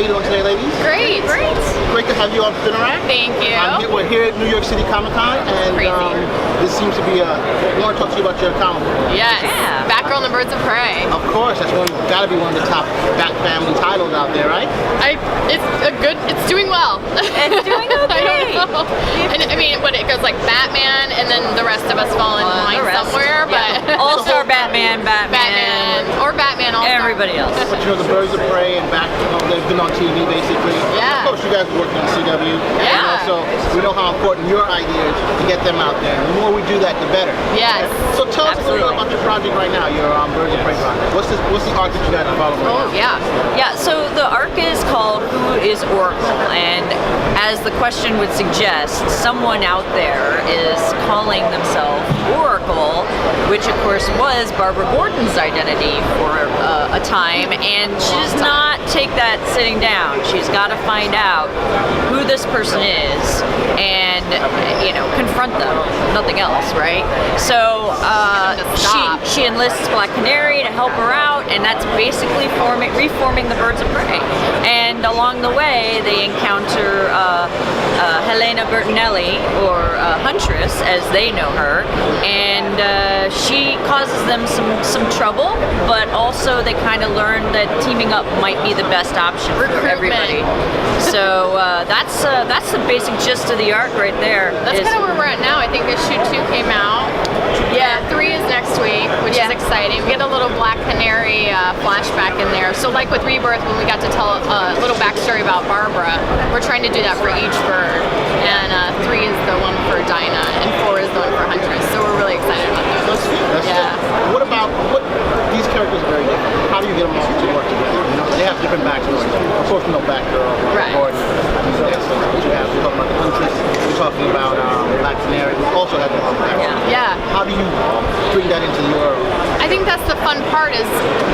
you doing today, ladies? Great. Great to have you on Interact. Thank you. We're here at New York City Comic Con, and this seems to be I want to talk to you about your comic book. Yes. Yeah. Batgirl and the Birds of Prey. Of course, that's got to be one of the top Bat family titles out there, right? It's doing well. It's doing okay. I don't know. And I mean, it goes like Batman, and then the rest of us fall in line somewhere. But All-Star Batman, or Batman. All-Star. Everybody else. But you know, the Birds of Prey and Batgirl, they've been on TV basically. Yeah. Of course, you guys are working on CW. Yeah. So we know how important your idea is to get them out there. The more we do that, the better. Yes. So tell us a little bit about your project right now, your Birds of Prey project. What's the arc that you guys are following right now? Yeah, so the arc is called Who is Oracle? And as the question would suggest, someone out there is calling themselves Oracle, which of course was Barbara Gordon's identity for a time, and she does not take that sitting down. She's got to find out who this person is and, confront them, nothing else, right? So she enlists Black Canary to help her out, and that's basically reforming the Birds of Prey. And along the way, they encounter Helena Bertinelli, or Huntress, as they know her, and she causes them some trouble, but also they kind of learn that teaming up might be the best option for everybody. So that's the basic gist of the arc right there. That's kind of where we're at now. I think issue 2 came out. Yeah, 3 is next week, which is exciting. We get a little Black Canary flashback in there. So like with Rebirth, when we got to tell a little backstory about Barbara, we're trying to do that for each bird. And 3 is the one for Dinah, and 4 is the one for Huntress. So we're really excited about those. What about these characters are very different. How do you get them all to work together? They have different backstories. Of course, we know Batgirl, Gordon, you're talking about the Huntress, you're talking about Black Canary, who also has their own backstory. Yeah. How do you bring that into your... I think that's the fun part is,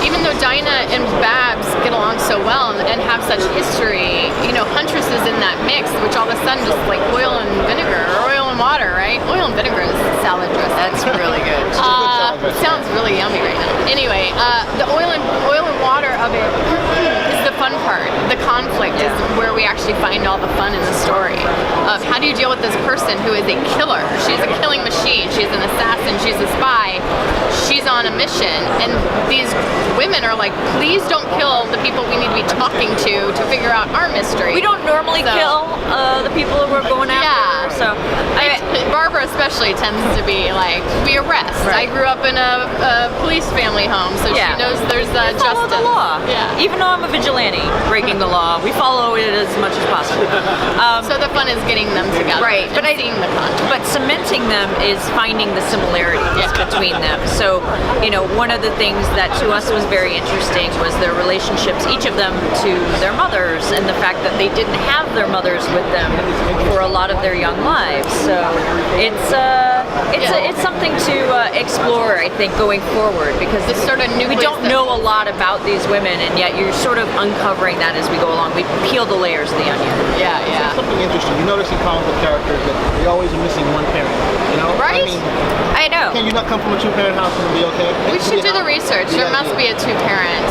even though Dinah and Babs get along so well and have such history, Huntress is in that mix, which all of a sudden just like oil and vinegar, or oil and water, right? Oil and vinegar is salad dressing. That's really good. It sounds really yummy right now. Anyway, the oil and water of it is the fun part. The conflict is where we actually find all the fun in the story of how do you deal with this person who is a killer. She's a killing machine. She's an assassin. She's a spy. She's on a mission, and these women are like, please don't kill the people we need to be talking to figure out our mystery. We don't normally kill the people that we're going after. So Barbara especially tends to be like, we arrest. I grew up in a police family home, so she knows there's justice. Follow the law. Yeah. Even though I'm a vigilante, breaking the law, we follow it as much as possible. So the fun is getting them together, right? But seeing the conflict. But cementing them is finding the similarities between them. So, one of the things that to us was very interesting was their relationships, each of them, to their mothers, and the fact that they didn't have their mothers with them for a lot of their young lives. So it's something to explore, I think, going forward, because this sort of we don't know a lot about these women, and yet you're sort of uncovering that as we go along. We peel the layers of the onion. Yeah. Something interesting. You notice in comic book characters that they always are missing one parent. Right? I know. Can you not come from a 2-parent house and be okay? We should do the research. There must be a 2-parent.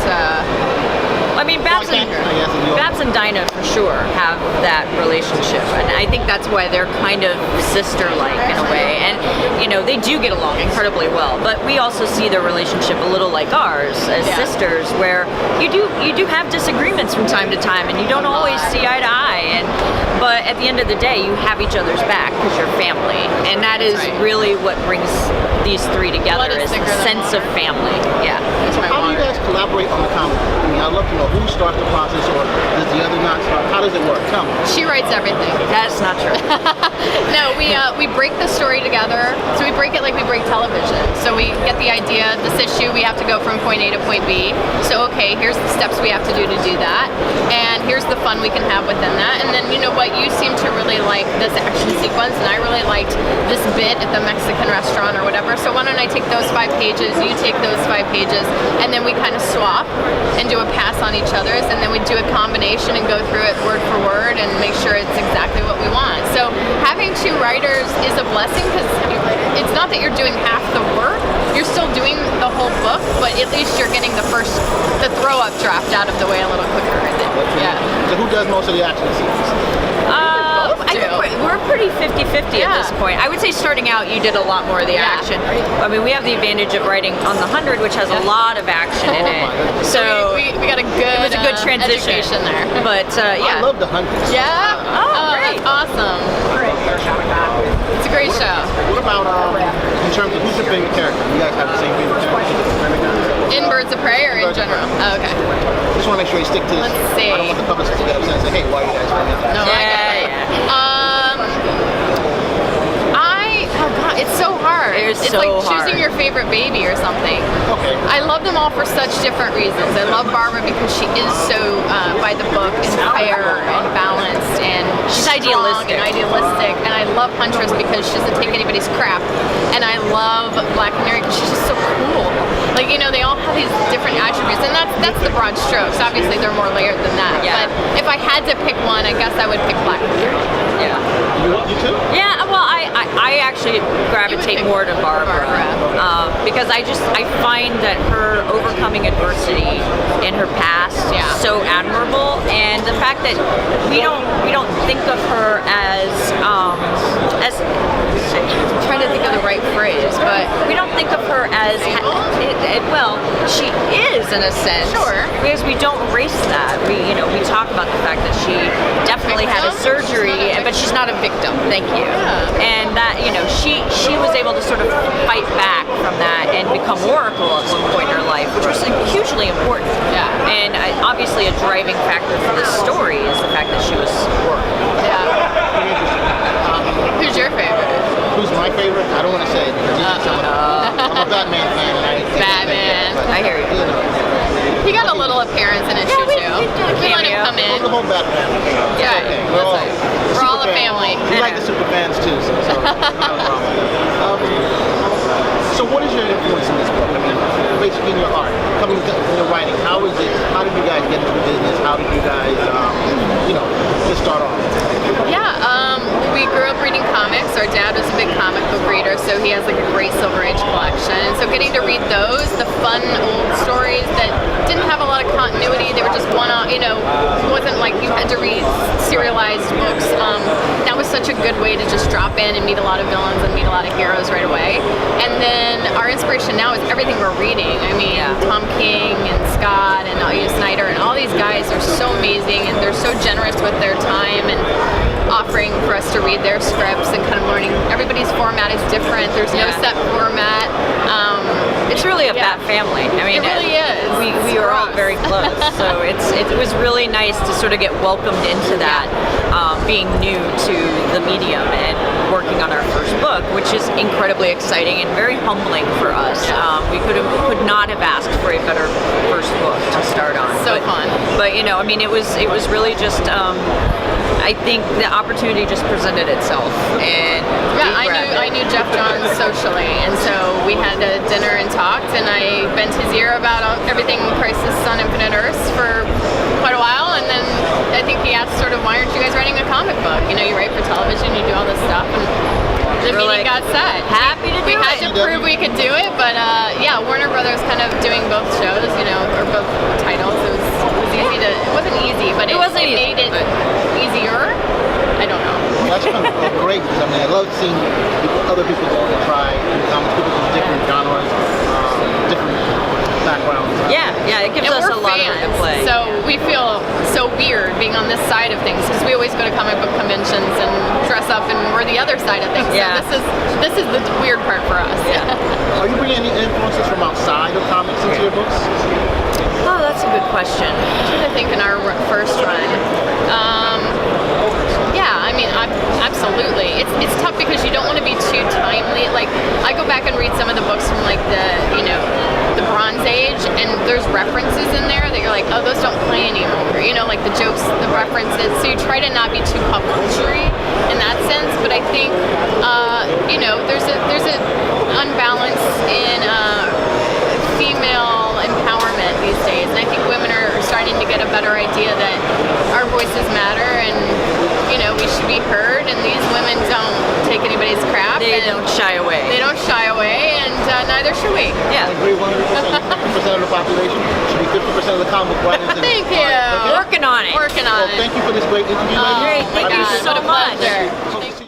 I mean, Babs and Dinah for sure have that relationship, and I think that's why they're kind of sister-like in a way. And they do get along incredibly well. But we also see their relationship a little like ours as sisters, where you do have disagreements from time to time, and you don't always see eye to eye. But at the end of the day, you have each other's back because you're family, and that is really what brings these 3 together, is the sense of family. Yeah. How do you guys collaborate on the comic? I mean, I'd love to know who starts the process, or does the other not start? How does it work? Tell me. She writes everything. That's not true. No, we break the story together. So we break it like we break television. So we get the idea, this issue, we have to go from point A to point B. So okay, here's the steps we have to do that, and here's the fun we can have within that. And then you seem to really like this action sequence, and I really liked this bit at the Mexican restaurant or whatever. So why don't I take those 5 pages, you take those 5 pages, and then we kind of swap and do a pass on each other's, and then we do a combination and go through it word for word and make sure it's exactly what we want. So having 2 writers is a blessing because it's not that you're doing half the work. You're still doing the whole book, but at least you're getting the throw up draft out of the way a little quicker. Yeah. So who does most of the action scenes? I think we're pretty 50-50 at this point. I would say starting out, you did a lot more of the action. I mean, we have the advantage of writing on the 100, which has a lot of action in it. So we got a good, it was a good transition education there. But yeah. I love the 100. Yeah. Oh, great. That's awesome. It's a great show. What about in terms of who's your favorite character? You guys have the same favorite character? In Birds of Prey or in Birds of general? Prey. Oh, okay. Just want to make sure you stick to this. Let's see. I don't want the publicist to get upset and say, hey, why are you guys running out? No, I get it. Oh god, it's so hard. It's It's so like hard. choosing your favorite baby or something. Okay. I love them all for such different reasons. I love Barbara because she is so by the book and fair and balanced and She's strong idealistic. and idealistic. And I love Huntress because she doesn't take anybody's crap. And I love Black Canary because she's just so cool. Like, you know, they all have these different attributes, and that's the broad strokes. Obviously, they're more layered than that. Yeah. But if I had to pick one, I guess I would pick Black Canary. Yeah. You too? Yeah, well, I actually gravitate more to Barbara because I find that her overcoming adversity in her past is so admirable, and the fact that we don't think of her as I'm trying to think of the right phrase, but we don't think of her as well, she is in a sense, Sure, because we don't erase that. We talk about the fact that she definitely had a surgery, but she's not a victim. Thank you. Yeah. And that she was able to sort of fight back from that and become Oracle at one point in her life, which was hugely important. Yeah. And obviously a driving factor for this story is the fact that she was Oracle. Who's your favorite? Who's my favorite? I don't want to say it because I'm a Batman fan. And I think Batman. I hear you. He got a little appearance in it too. We let him come in. The whole Batman. Yeah, Okay. we're all a family. We like the super fans too, so not a problem. So what is your influence in this book? I mean, basically in your art, coming to your writing, how is it? How did you guys get into the business? How did you guys, just start off? Yeah, we grew up reading comics. Our dad was a big comic book reader, so he has like a great Silver Age collection. And so getting to read those, the fun old stories that didn't have a lot of continuity, they were just one-off, it wasn't like you had to read serialized books. That was such a good way to just drop in and meet a lot of villains and meet a lot of heroes right away. And then our inspiration now is everything we're reading. I mean, Tom King and Scott and Snyder and all these guys are so amazing, and they're so generous with their time and offering for us to read their scripts and kind of learning. Everybody's format is different. There's no set format. It's really a Bat family. I mean, it really is. We are all very close, so it was really nice to sort of get welcomed into that, being new to the medium and working on our first book, which is incredibly exciting and very humbling for us. We could not have asked for a better first book to start on. So fun. But I mean, it was really just. I think the opportunity just presented itself, and I knew Jeff Johns socially, and so we had a dinner and talked, and I bent his ear about everything Crisis on Infinite Earths for quite a while, and then I think he asked sort of, why aren't you guys writing a comic book? You write for television, you do all this stuff, and the meeting got set. Happy to do it. We had to prove we could do it, but Warner Brothers kind of doing both shows, or both titles. It was easy to. It wasn't easy, but it made it easier. I don't know. That's kind of great because I love seeing other people go and try comics, people from different genres, different backgrounds. Yeah, it gives us a lot of room to play. So we feel so weird being on this side of things because we always go to comic book conventions and dress up, and we're the other side of things. Yeah. So this is the weird part for us. Yeah. Are you bringing any influences from outside of comics into your books? Oh, that's a good question. I'm trying to think in our first run. Absolutely. It's tough because you don't want to be too timely. Like, I go back and read some of the books from like the Bronze Age, and there's references in there that you're like, oh, those don't play anymore. Like the jokes, the references. So you try to not be too pop culture-y in that sense. But I think there's an unbalance in female empowerment these days, and I think women are starting to get a better idea that our voices matter, and you know, we should be heard, and these women don't take anybody's crap. They and don't shy away. They don't shy away, and neither should we. Yeah. I agree 100%. 50% of the population should be 50% of the comic book writers. Thank you. Working on it. Working on Well, it. thank you for this great interview, ladies. Great, thank you so What a much. pleasure. Hope to see you